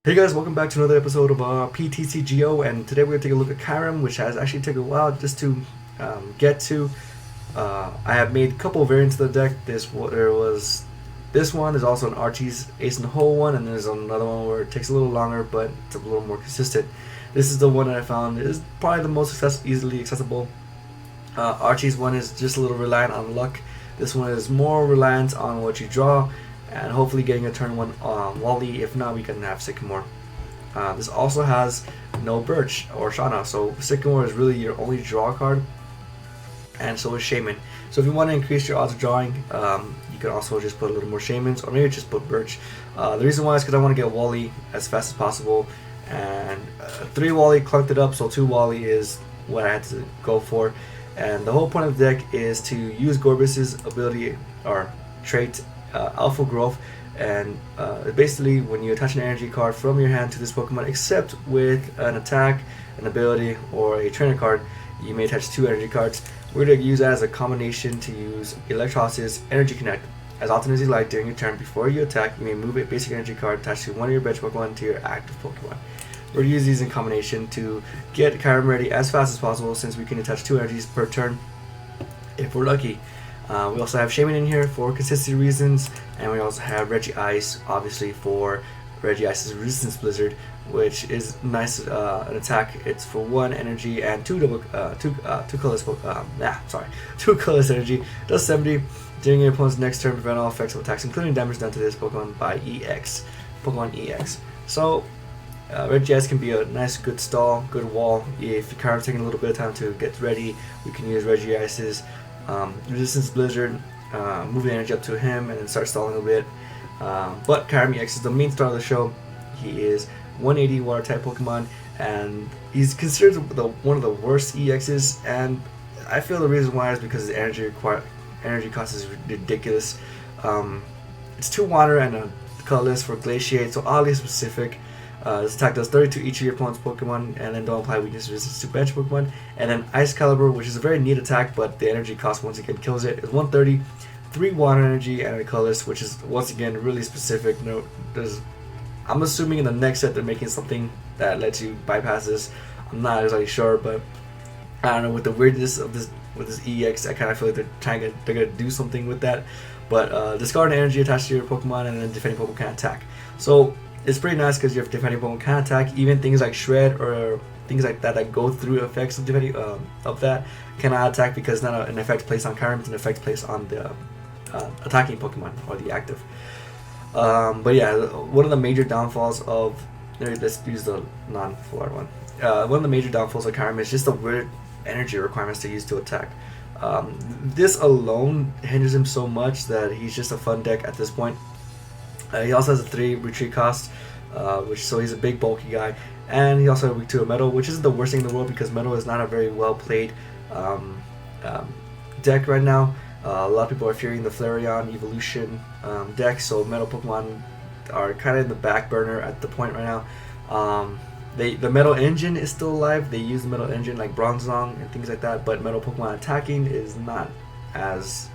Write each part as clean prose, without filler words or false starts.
Hey guys, welcome back to another episode of PTCGO, and today we're going to take a look at Kyurem, which has actually taken a while just to get to. I have made a couple of variants of the deck. This one. There's also an Archie's Ace in the Hole one, and there's another one where it takes a little longer, but it's a little more consistent. This is the one that I found is probably the most easily accessible. Archie's one is just a little reliant on luck. This one is more reliant on what you draw, and hopefully getting a turn one Wally. If not, we can have Sycamore. This also has no Birch or Shauna, so Sycamore is really your only draw card, and so is Shaman. So if you want to increase your odds of drawing, you can also just put a little more Shamans, or maybe just put Birch. The reason why is because I want to get Wally as fast as possible, and 3 Wally clunked it up, so 2 Wally is what I had to go for. And the whole point of the deck is to use Gorebyss's ability or trait, Alpha Growth, and basically when you attach an energy card from your hand to this Pokemon, except with an attack, an ability, or a trainer card, you may attach 2 energy cards. We're going to use that as a combination to use Electros's Energy Connect. As often as you like during your turn before you attack, you may move a basic energy card attached to one of your bench Pokemon to your active Pokemon. We're going to use these in combination to get Kyurem ready as fast as possible, since we can attach 2 energies per turn if we're lucky. We also have Shaman in here for consistency reasons, and we also have Regi-Ice, obviously, for Regi-Ice's Resistance Blizzard, which is nice an attack. It's for 1 energy and 2 colorless 2 colorless energy. Does 70 during your opponent's next turn, prevent all effects of attacks, including damage done to this Pokemon by Pokemon EX. So Regi-Ice can be a nice, good stall, good wall. If your card's taking a little bit of time to get ready, we can use Regi-Ice's Resistance Blizzard, move the energy up to him, and then start stalling a bit. But Kyurem-EX is the main star of the show. He is 180 water type Pokemon, and he's considered one of the worst EXs. And I feel the reason why is because the energy cost is ridiculous. It's 2 water and a colorless for Glaciate, so oddly specific. This attack does 30 to each of your opponent's Pokemon, and then don't apply weakness resistance to bench Pokemon. And then Ice Caliber, which is a very neat attack, but the energy cost once again kills it. It's 130, 3 water energy, and a colorless, which is once again really specific. I'm assuming in the next set they're making something that lets you bypass this. I'm not exactly sure, but I don't know, with the weirdness of this EX, I kind of feel like they're gonna do something with that. But discard an energy attached to your Pokemon, and then defending Pokemon can attack. So it's pretty nice because your defending Pokemon can attack. Even things like Shred or things like that go through effects of defending of that cannot attack, because it's not an effect placed on Kyurem, it's an effect placed on the attacking Pokemon or the active. But yeah, one of the major downfalls of let's use the non-floor one. One of the major downfalls of Kyurem is just the weird energy requirements to use to attack. This alone hinders him so much that he's just a fun deck at this point. He also has a 3 retreat cost, so he's a big bulky guy, and he also has weak to a Metal, which isn't the worst thing in the world because Metal is not a very well played deck right now. A lot of people are fearing the Flareon Evolution deck, so Metal Pokemon are kind of in the back burner at the point right now. The Metal Engine is still alive. They use the Metal Engine like Bronzong and things like that, but Metal Pokemon attacking is not as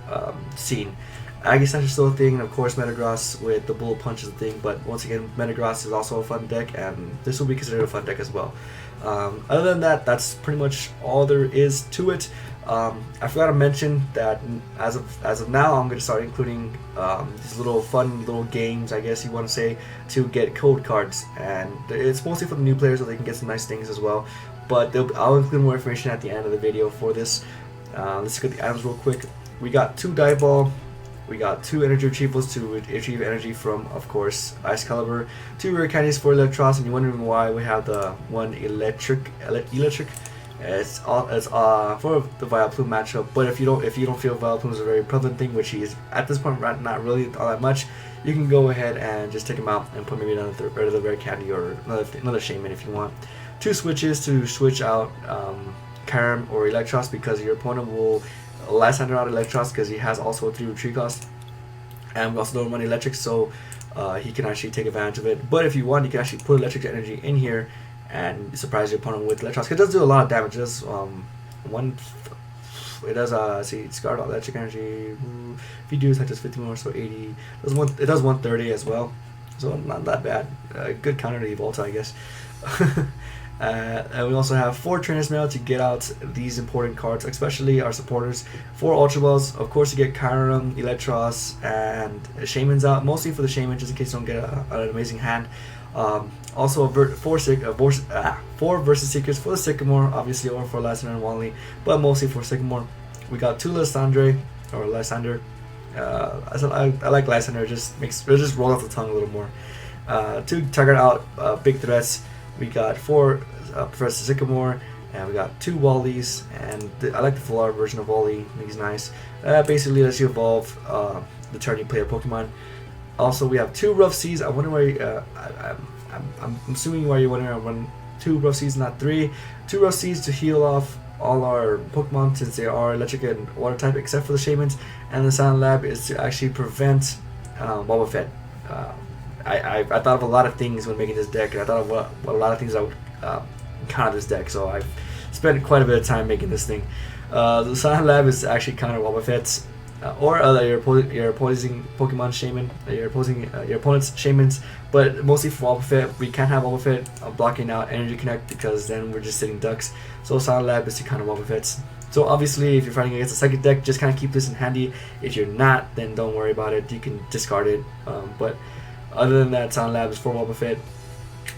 seen. Aegislash is still a thing, and of course Metagross with the Bullet Punch is a thing, but once again Metagross is also a fun deck, and this will be considered a fun deck as well. Other than that, that's pretty much all there is to it. I forgot to mention that as of now, I'm going to start including these little fun little games, I guess you want to say, to get code cards, and it's mostly for the new players so they can get some nice things as well. But I'll include more information at the end of the video for this. Let's look at the items real quick. We got 2 Dive Ball. We got 2 energy retrievals to retrieve energy from, of course, Ice Caliber, 2 rare candies for Electros, and you're wondering why we have the 1 electric. It's for the Vileplume matchup. But if you don't feel Vileplume is a very prevalent thing, which he is at this point not really all that much, you can go ahead and just take him out and put maybe another rare candy or another Shaman if you want. 2 switches to switch out Kyurem or Electros, because your opponent will last time out Electros because he has also a 3 retreat cost, and we also don't run electric, so he can actually take advantage of it. But if you want, you can actually put electric energy in here and surprise your opponent with Electros. It does do a lot of damage. It does discard all electric energy. If you do, it's like just 50 more, so 80. It does 130 as well. so not that bad. Good counter to Volta, I guess. And we also have 4 Trainers Mail to get out these important cards, especially our supporters. 4 Ultra Balls, of course, you get Kyurem, Electros, and Shamans out, mostly for the Shaman, just in case you don't get an amazing hand. Also, 4 Versus Seekers for the Sycamore, obviously, or for Lysander and Wally, but mostly for Sycamore. We got 2 Lysandre, or Lysander. I like Lysander, it just rolls off the tongue a little more. 2 target out big threats. We got 4 Professor Sycamore, and we got 2 Wallies, and I like the full art version of Wally. I think he's nice. Basically lets you evolve the turn you play a Pokemon. Also, we have 2 Rough Seas. I wonder why. I'm assuming why you're wondering. I run 2 Rough Seas, not 3. 2 Rough Seas to heal off all our Pokemon since they are electric and water type, except for the Shamans. And the Silent Lab is to actually prevent Boba Fett. I thought of a lot of things when making this deck, and I thought of what a lot of things I would counter this deck. So I've spent quite a bit of time making this thing. The Silent Lab is actually counter Boba Fett's. Or your opposing Pokemon Shaman, your opponent's Shamans, but mostly for Boba Fett. We can't have Boba Fett blocking out Energy Connect because then we're just sitting ducks. So Silent Lab is to counter Boba Fett's. So obviously, if you're fighting against a second deck, just kind of keep this in handy. If you're not, then don't worry about it. You can discard it. But other than that, Silent Lab is for Boba Fett.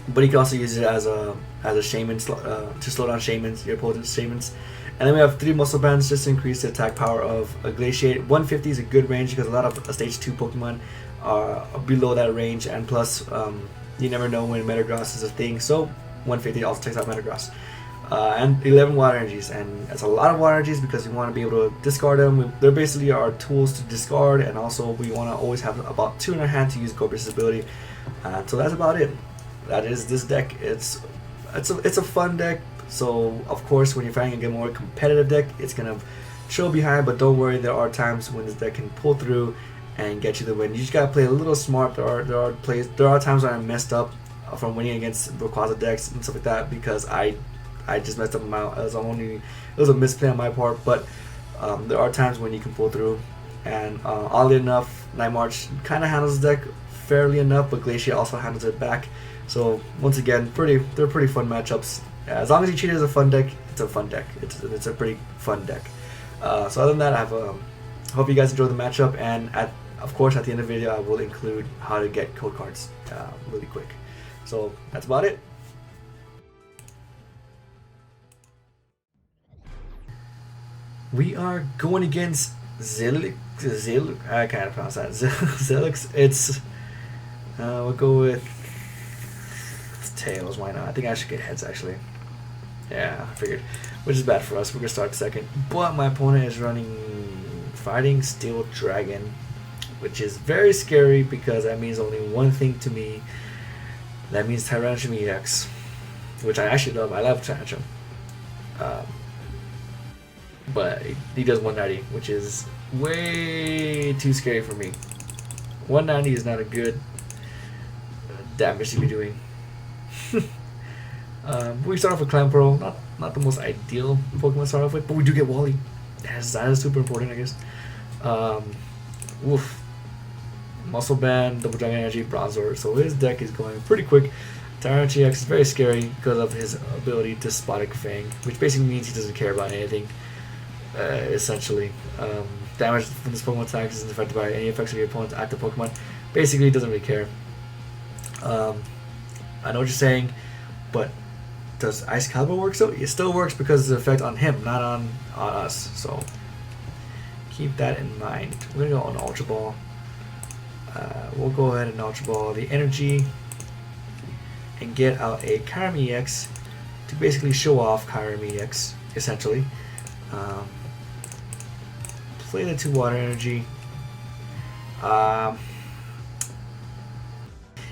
But you can also use it as a Shaman to slow down Shamans, your opponent's Shamans. And then we have 3 Muscle Bands just to increase the attack power of a Glaciate. 150 is a good range because a lot of Stage 2 Pokemon are below that range, and plus you never know when Metagross is a thing, so 150 also takes out Metagross. And 11 Water Energies, and that's a lot of Water Energies because we want to be able to discard them. They're basically our tools to discard, and also we want to always have about 2 in our hand to use gorebyss' ability. So that's about it. That is this deck. It's a fun deck. So of course, when you're fighting a more competitive deck, it's gonna show behind. But don't worry, there are times when this deck can pull through and get you the win. You just gotta play a little smart. There are times when I messed up from winning against Rayquaza decks and stuff like that because I just messed up my. It was a misplay on my part. But there are times when you can pull through. And oddly enough, Night March kind of handles the deck fairly enough, but Glacier also handles it back. So once again, they're pretty fun matchups. As long as you treat it as a fun deck, it's a fun deck. It's a pretty fun deck. So other than that, I hope you guys enjoy the matchup, and of course at the end of the video I will include how to get code cards really quick. So that's about it. We are going against Zilix. I can't pronounce that. Zilix. It's we'll go with tails. Why not? I think I should get heads actually. Yeah, I figured. Which is bad for us. We're gonna start second. But my opponent is fighting Steel Dragon, which is very scary because that means only one thing to me. That means Tyrant EX, which I actually love. I love Tyrant. But he does 190, which is way too scary for me. 190 is not a good damage to be doing. We start off with Temporal, not the most ideal Pokemon to start off with, but we do get Wally. That is super important, I guess. Muscle Band, Double Dragon Energy, Bronzor. So his deck is going pretty quick. Tyrant EX is very scary because of his ability to Spotted Fang, which basically means he doesn't care about anything. Essentially, damage from this Pokemon attack isn't affected by any effects of your opponent's active Pokemon. Basically, he doesn't really care. I know what you're saying, but does Ice Caliber work still? It still works because it's an effect on him, not on us. So keep that in mind. We're gonna go on Ultra Ball. We'll go ahead and Ultra Ball the energy and get out a Kyurem-EX to basically show off Kyurem-EX, essentially. Play the 2 water energy.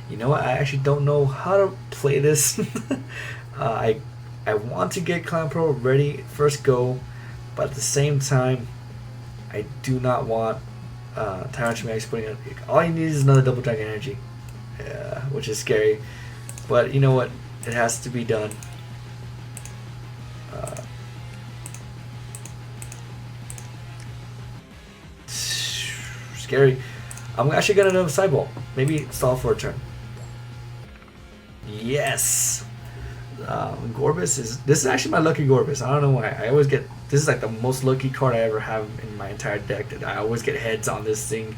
You know what? I actually don't know how to play this. I want to get Temporal ready first go, but at the same time, I do not want Tyrant EX putting in. All you need is another Double Dragon Energy, which is scary. But you know what? It has to be done. Scary. I'm actually gonna do a Sideball. Maybe stall for a turn. Yes. Gorebyss this is actually my lucky Gorebyss. I don't know why. I always get this is like the most lucky card I ever have in my entire deck. That I always get heads on this thing.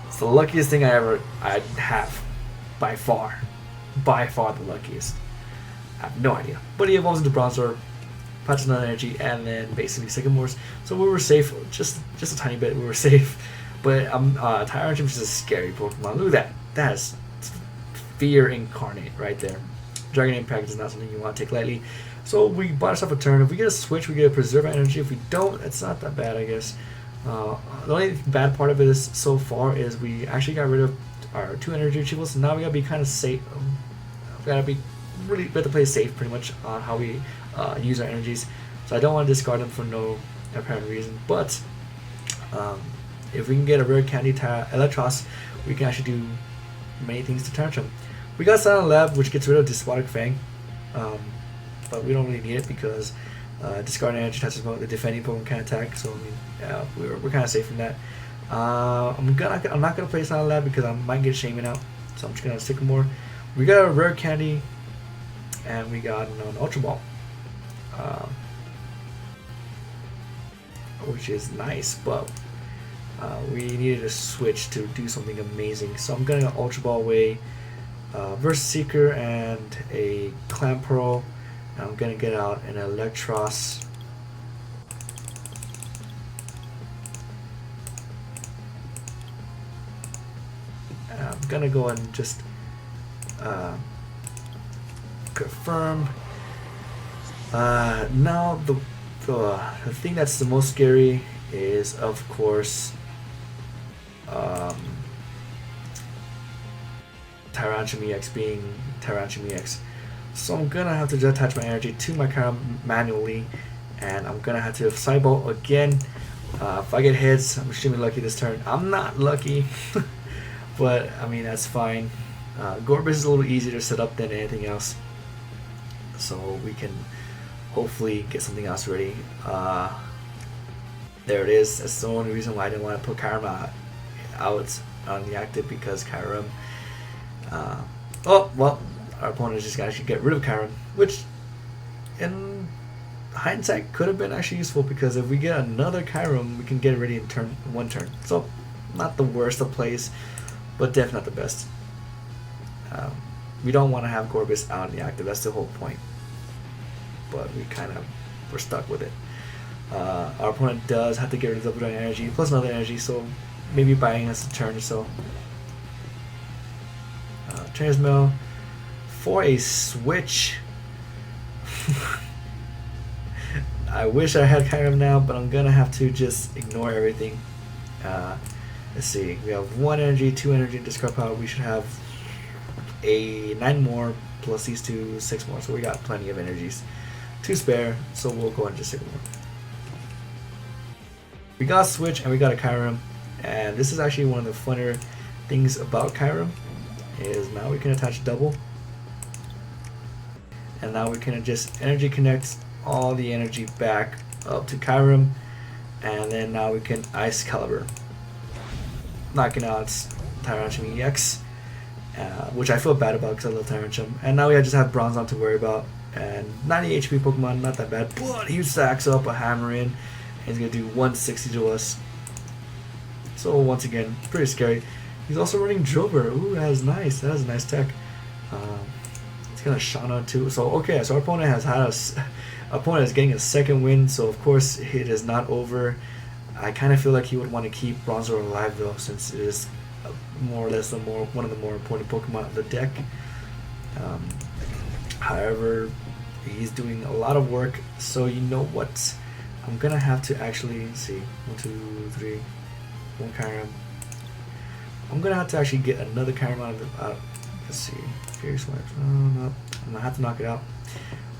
It's the luckiest thing I have, by far the luckiest. I have no idea. But he evolves into Bronzor, patches another energy, and then basically Sycamores. So we were safe, just a tiny bit. We were safe. But Tyrant which is a scary Pokemon. Look at that. That is fear incarnate right there. Dragon Impact is not something you want to take lightly. So we bought ourselves a turn. If we get a switch, we get a Preserve Energy. If we don't, it's not that bad, I guess. The only bad part of it is so far is we actually got rid of our 2 energy retrievals. So now we gotta be kind of safe. We have to play safe pretty much on how we use our energies. So I don't want to discard them for no apparent reason. But if we can get a rare candy Electros, we can actually do many things to Tantrum. We got Silent Lab, which gets rid of Despotic Fang, but we don't really need it because discarding energy touches the defending Pokemon can attack. So I mean, we're kind of safe from that. I'm not gonna play Silent Lab because I might get Shaman out, so I'm just gonna Sycamore. We got a rare candy, and we got an Ultra Ball, which is nice, but we needed a switch to do something amazing. So I'm gonna Ultra Ball away. Versus Seeker and a Temporal. I'm gonna get out an Electros. I'm gonna go and just confirm. Now the thing that's the most scary is, of course, Tyrant EX being Tyrant EX. So I'm gonna have to just attach my energy to my Kyurem manually, and I'm gonna have to Sideball again. If I get hits, I'm extremely lucky this turn. I'm not lucky, but I mean that's fine. Gorebyss is a little easier to set up than anything else, so we can hopefully get something else ready. There it is. That's the only reason why I didn't want to put Kyurem out on the active, because Kyurem. Oh well, our opponent is just gonna actually get rid of Kyurem, which in hindsight could have been actually useful, because if we get another Kyurem, we can get it ready in one turn. So not the worst of plays, but definitely not the best. We don't want to have Gorebyss out in the active. That's the whole point. But we're stuck with it. Our opponent does have to get rid of double dragon energy plus another energy, so maybe buying us a turn or so. Transmail for a switch. I wish I had Kyurem now, but I'm gonna have to just ignore everything. Let's see, we have 1 energy, 2 energy, discard power. We should have a 9 more plus these 2, 6 more, so we got plenty of energies to spare, so we'll go and just take more. We got a switch and we got a Kyurem, and this is actually one of the funner things about Kyurem, is now we can attach double, and now we can just energy connect all the energy back up to Kyurem, and then now we can Ice Caliber, knocking out Tyrant EX, which I feel bad about because I love Tyrant. And now we just have Bronzor to worry about, and 90 HP Pokemon, not that bad, but he stacks up a Hammer in, and he's going to do 160 to us. So once again, pretty scary. He's also running Drover. Ooh, that is nice. That is a nice tech. He's gonna Shauna too. So okay, so our opponent has had opponent is getting a second win. So of course it is not over. I kind of feel like he would want to keep Bronzor alive though, since it is more or less one of the more important Pokemon of the deck. However, he's doing a lot of work. So you know what? I'm gonna have to actually see 1, 2, 3, 1 Kyurem. I'm gonna have to actually get another Kyurem out of it. Let's see, Fierce Wax. No, I'm gonna have to knock it out.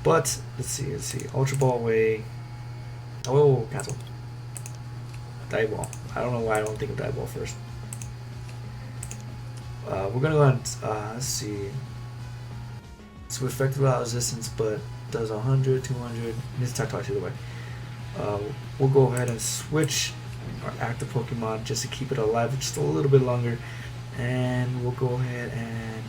But let's see. Ultra Ball away. Oh, cancel. Dive Ball. I don't know why I don't think of Dive Ball first. We're gonna go ahead and let's see. So effective without resistance, but does 100, 200. Needs to attack twice either way. We'll go ahead and switch our active Pokemon just to keep it alive just a little bit longer, and we'll go ahead and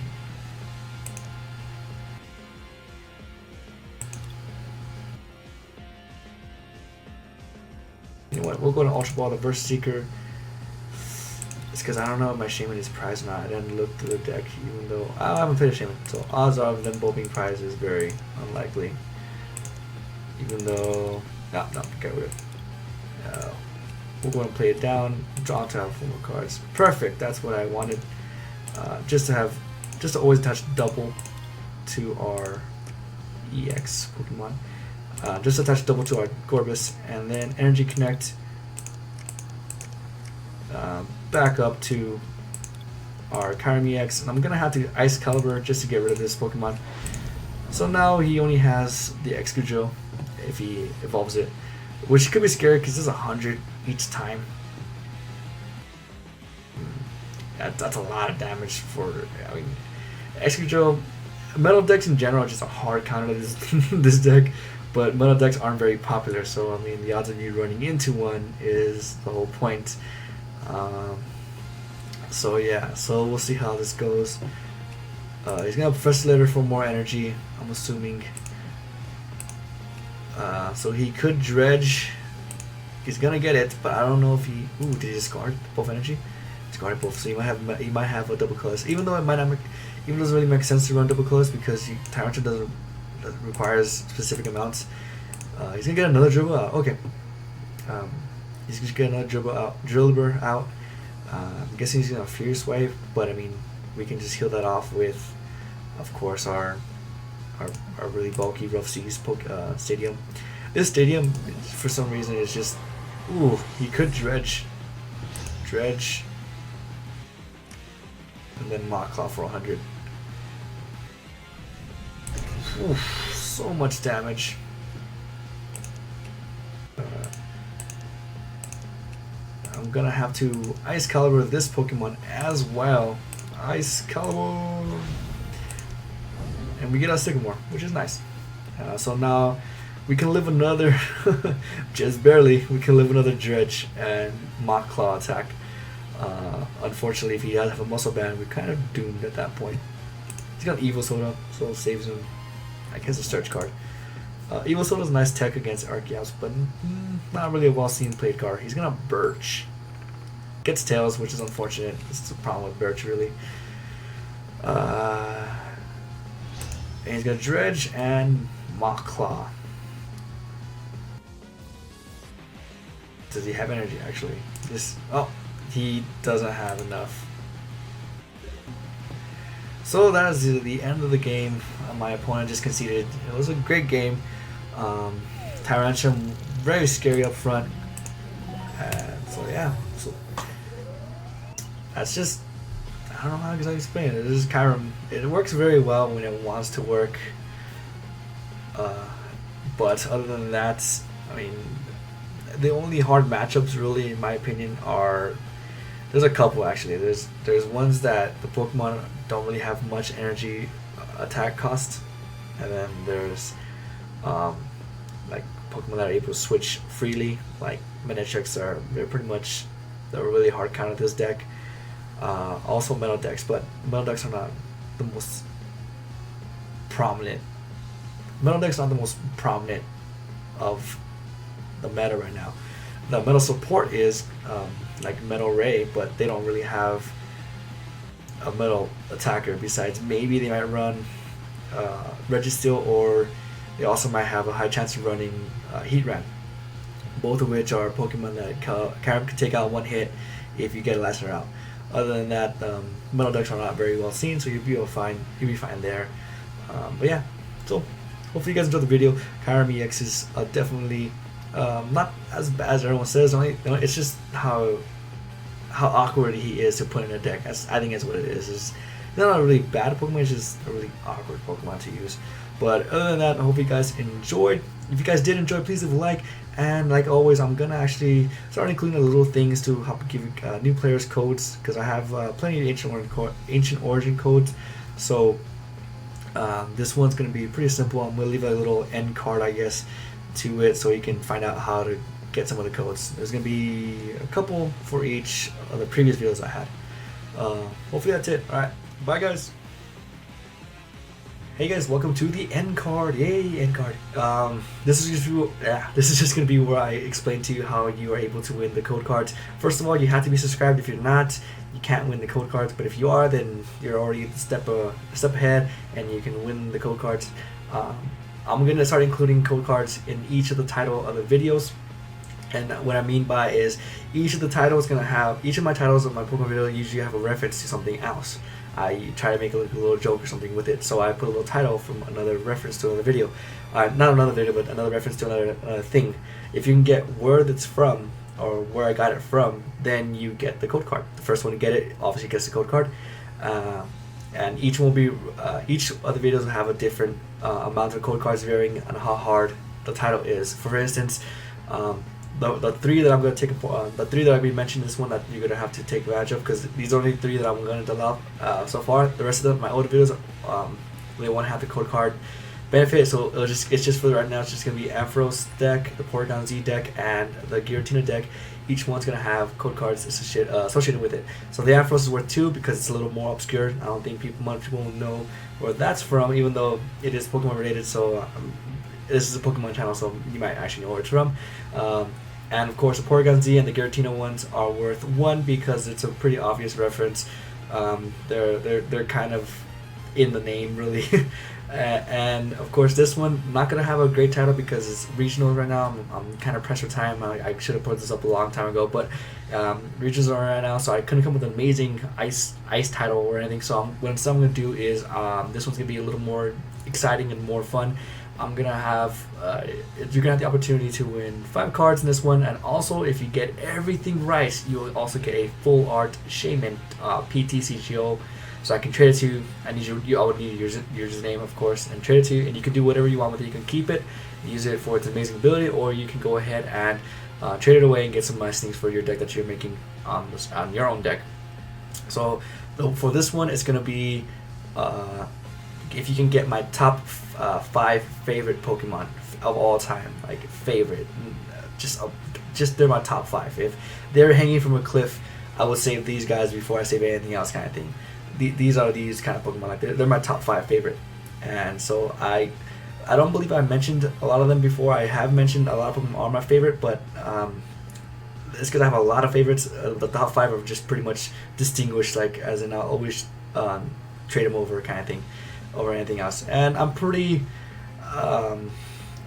You know what? We'll go to Ultra Ball, the Burst Seeker. It's because I don't know if my Shaman is prized or not. I didn't look through the deck, even though I haven't played a Shaman. So odds are of them both being prized is very unlikely. Even though, no, get rid of it. We're going to play it down, draw to have 4 more cards. Perfect, that's what I wanted. Just to always attach double to our EX Pokemon. Just attach double to our Gorebyss, and then Energy Connect back up to our Kyurem-EX, and I'm gonna have to Ice Caliber just to get rid of this Pokemon. So now he only has the Excadrill if he evolves it, which could be scary because it's 100 each time. That's a lot of damage for. I mean, Excadrill, Metal decks in general are just a hard counter to this this deck, but Metal decks aren't very popular. So I mean, the odds of you running into one is the whole point. So yeah, so we'll see how this goes. He's gonna Professor Letter for more energy, I'm assuming. So he could Dredge. He's gonna get it, but I don't know if he. Ooh, did he discard both energy? Discarded both, so he might have a double colorless. Even though it might not, even doesn't really make sense to run double colorless because Tyrant doesn't requires specific amounts. He's gonna get another dribble out. Okay. He's gonna get another dribble out. I'm guessing he's gonna Fierce Wave, but I mean, we can just heal that off with, of course, our really bulky Rough Seas Stadium. This Stadium, for some reason, is just, ooh, he could Dredge, and then Mach Claw for 100. Oof, so much damage. I'm gonna have to Ice Caliber this Pokemon as well. Ice Caliber, and we get a Sycamore, which is nice. So now we can live another, just barely, we can live another Dredge and Mach Claw attack. Unfortunately, if he does have a Muscle Band, we're kind of doomed at that point. He's got Evil Soda, so it saves him. I guess a search card. Evil Soda is a nice tech against Archies, but not really a well-seen played card. He's gonna Birch. Gets Tails, which is unfortunate. This is the problem with Birch, really. And he's gonna Dredge and Mach Claw. Does he have energy, actually? Oh, he doesn't have enough. So that is the end of the game. My opponent just conceded. It was a great game. Tyrant very scary up front. So yeah, so that's just, I don't know how to explain it. This is Kyurem. It works very well when it wants to work. But other than that, I mean, the only hard matchups really, in my opinion, are, there's a couple actually. There's ones that the Pokemon don't really have much energy attack cost, and then there's like Pokemon that are able to switch freely, like Minichecks they're really hard counter this deck. Also Metal decks, but Metal decks are not the most prominent. Metal decks are not the most prominent of the meta right now. The Metal support is like Metal Ray, but they don't really have a Metal attacker. Besides, maybe they might run Registeel, or they also might have a high chance of running Heatran. Both of which are Pokemon that Kyurem can take out one hit if you get a Lassiter out. Other than that, Metal decks are not very well seen, so you'll be fine there. But yeah, so hopefully you guys enjoyed the video. Kyurem-EX is definitely not as bad as everyone says. It's just how awkward he is to put in a deck. I think that's what it is. It's not a really bad Pokemon, it's just a really awkward Pokemon to use. But other than that, I hope you guys enjoyed. If you guys did enjoy, please leave a like. And like always, I'm gonna actually start including little things to help give new players codes, because I have plenty of ancient origin codes. So this one's gonna be pretty simple. I'm gonna leave a little end card, I guess, to it, so you can find out how to get some of the codes. There's gonna be a couple for each of the previous videos I had. Hopefully that's it. All right, bye guys. Hey guys, welcome to the end card. Yay, end card. This is just gonna be where I explain to you how you are able to win the code cards. First of all, you have to be subscribed. If you're not, you can't win the code cards. But if you are, then you're already a step ahead, and you can win the code cards. I'm gonna start including code cards in each of the title of the videos. And what I mean by is each of my titles of my Pokemon video usually have a reference to something else. I try to make a little joke or something with it, so I put a little title from another reference to another video. Not another video, but another reference to another thing. If you can get where it's from or where I got it from, then you get the code card. The first one to get it obviously gets the code card. And each one will be each of the videos will have a different amount of code cards varying on how hard the title is. For instance, the three that I'm going to take the three that I've been mentioning, this one that you're going to have to take advantage of, because these are only three that I'm going to develop so far. The rest of them, my older videos, they won't have the code card benefit, so it's just for right now. It's just going to be Ampharos deck, the Porygon Z deck, and the Giratina deck. Each one's going to have code cards associated with it. So the Ampharos is worth 2 because it's a little more obscure. I don't think much people know where that's from, even though it is Pokemon related. So this is a Pokemon channel, so you might actually know where it's from. And of course, the Porygon Z and the Giratina ones are worth 1 because it's a pretty obvious reference. They're kind of in the name, really. And of course, this one, I'm not gonna have a great title because it's regional right now. I'm kind of pressed for time. I should have put this up a long time ago, but regions are right now, so I couldn't come up with an amazing ice title or anything. So what I'm gonna do is this one's gonna be a little more exciting and more fun. I'm gonna have you're gonna have the opportunity to win 5 cards in this one, and also if you get everything right, you'll also get a full art Shaman PTCGO. So I can trade it to you. I would need your username, of course, and trade it to you, and you can do whatever you want with it. You can keep it, use it for its amazing ability, or you can go ahead and trade it away and get some nice things for your deck that you're making on your own deck. So for this one, it's gonna be if you can get my top 5 favorite Pokemon of all time, like favorite, just they're my top 5. If they're hanging from a cliff, I would save these guys before I save anything else, kind of thing. These are these kind of Pokemon, like they're my top 5 favorite. And so I don't believe I mentioned a lot of them before. I have mentioned a lot of Pokemon are my favorite, but it's because I have a lot of favorites. The top 5 are just pretty much distinguished, like as in I'll always trade them over, kind of thing, over anything else. And I'm pretty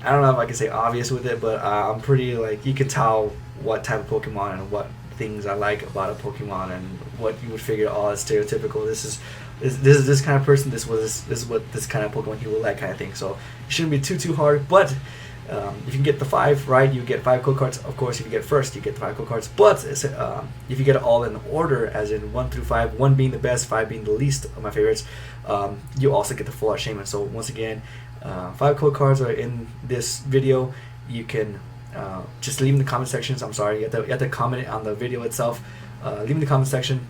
I don't know if I can say obvious with it, but I'm pretty, like, you can tell what type of Pokemon and what things I like about a Pokemon and what you would figure, oh, it's stereotypical. This is this kind of person. This is what this kind of Pokemon he would like, kind of thing. So it shouldn't be too hard. But if you can get the 5 right, you get 5 code cards. Of course, if you get first, you get the 5 code cards. But if you get it all in order, as in 1 through 5, 1 being the best, 5 being the least of my favorites, you also get the full art Shaman. So once again, 5 code cards are in this video. You can just leave in the comment sections. I'm sorry, you have to comment on the video itself. Leave in the comment section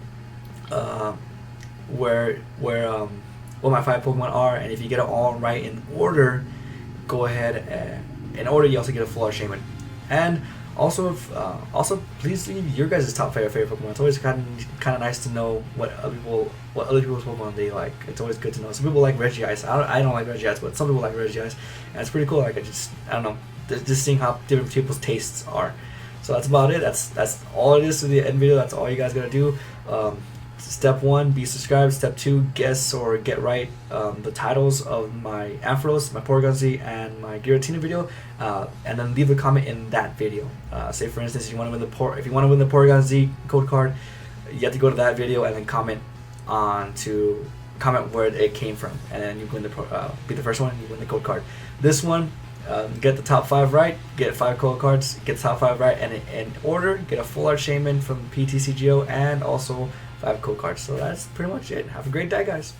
where what my 5 Pokemon are, and if you get it all right in order, go ahead and in order you also get a full art Shaman. And also, please leave your guys' top favorite Pokemon. It's always kind of nice to know what other people's Pokemon they like. It's always good to know. Some people like Regice. I don't like Regice, but some people like Regice, and it's pretty cool. Like I don't know, just seeing how different people's tastes are. So that's about it. That's all it is to the end video. That's all you guys gotta do. Step 1, be subscribed. Step 2, guess or get right the titles of my Ampharos, my Porygon Z, and my Giratina video, and then leave a comment in that video. Say for instance, if you want to win the Porygon Z code card, you have to go to that video and then comment where it came from, and then you win be the first one, and you win the code card. This one, get the top 5 right, get 5 code cards, get the top 5 right, and in order, get a full art Shaman from PTCGO, and also 5 code cards. So that's pretty much it. Have a great day, guys.